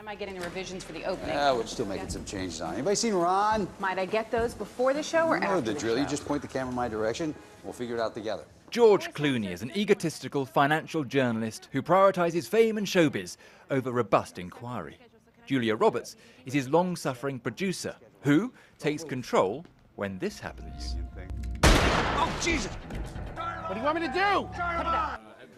am I getting the revisions for the opening? We're still making some changes on it. Anybody seen Ron? Might I get those before the show or after the drill. show? You just point the camera in my direction. We'll figure it out together. George Clooney is an egotistical financial journalist who prioritises fame and showbiz over robust inquiry. Julia Roberts is his long-suffering producer, who takes control when this happens. Oh, Jesus! What do you want me to do?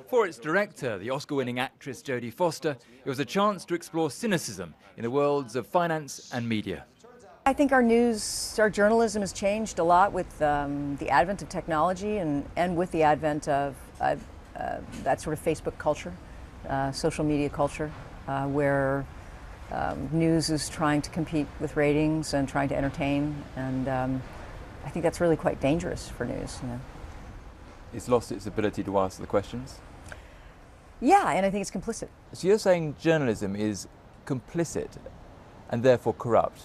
For its director, the Oscar-winning actress Jodie Foster, it was a chance to explore cynicism in the worlds of finance and media. I think our journalism has changed a lot with the advent of technology and with the advent of that sort of Facebook culture, social media culture, where news is trying to compete with ratings and trying to entertain, and I think that's really quite dangerous for news. You know. It's lost its ability to answer the questions? Yeah, and I think it's complicit. So you're saying journalism is complicit and therefore corrupt?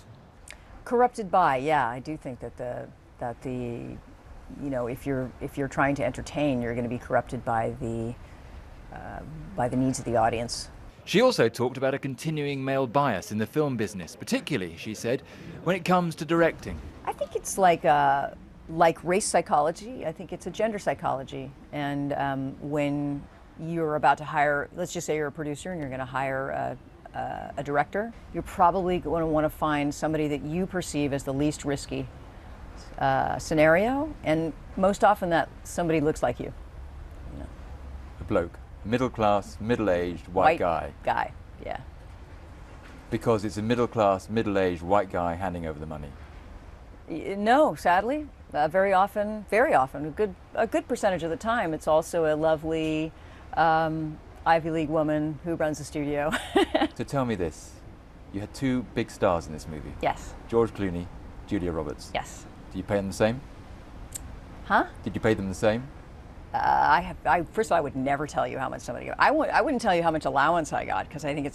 Corrupted by, yeah. I do think that if you're trying to entertain, you're going to be corrupted by the needs of the audience. She also talked about a continuing male bias in the film business, particularly, she said, when it comes to directing. I think it's like race psychology. I think it's a gender psychology. And when you're about to hire, let's just say you're a producer and you're going to hire a director, you're probably going to want to find somebody that you perceive as the least risky scenario, and most often that somebody looks like you. A bloke, middle-class, middle-aged, white guy. Yeah. Because it's a middle-class, middle-aged white guy handing over the money. No, sadly, very often, a good percentage of the time, it's also a lovely Ivy League woman who runs the studio. So tell me this, you had two big stars in this movie. Yes. George Clooney, Julia Roberts. Yes. Did you pay them the same? Huh? Did you pay them the same? First of all, I would never tell you how much somebody got. I wouldn't tell you how much allowance I got, because I think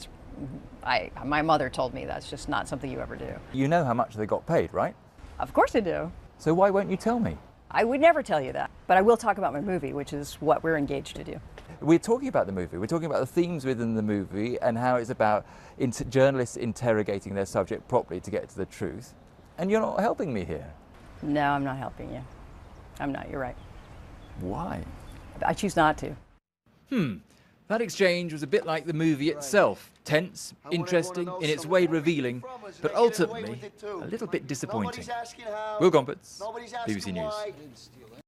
my mother told me that's just not something you ever do. You know how much they got paid, right? Of course I do. So why won't you tell me? I would never tell you that, but I will talk about my movie, which is what we're engaged to do. We're talking about the movie. We're talking about the themes within the movie and how it's about journalists interrogating their subject properly to get to the truth. And you're not helping me here. No, I'm not helping you. I'm not, you're right. Why? I choose not to. That exchange was a bit like the movie itself. Tense, interesting, in its way revealing, but ultimately a little bit disappointing. Will Gompertz, BBC News.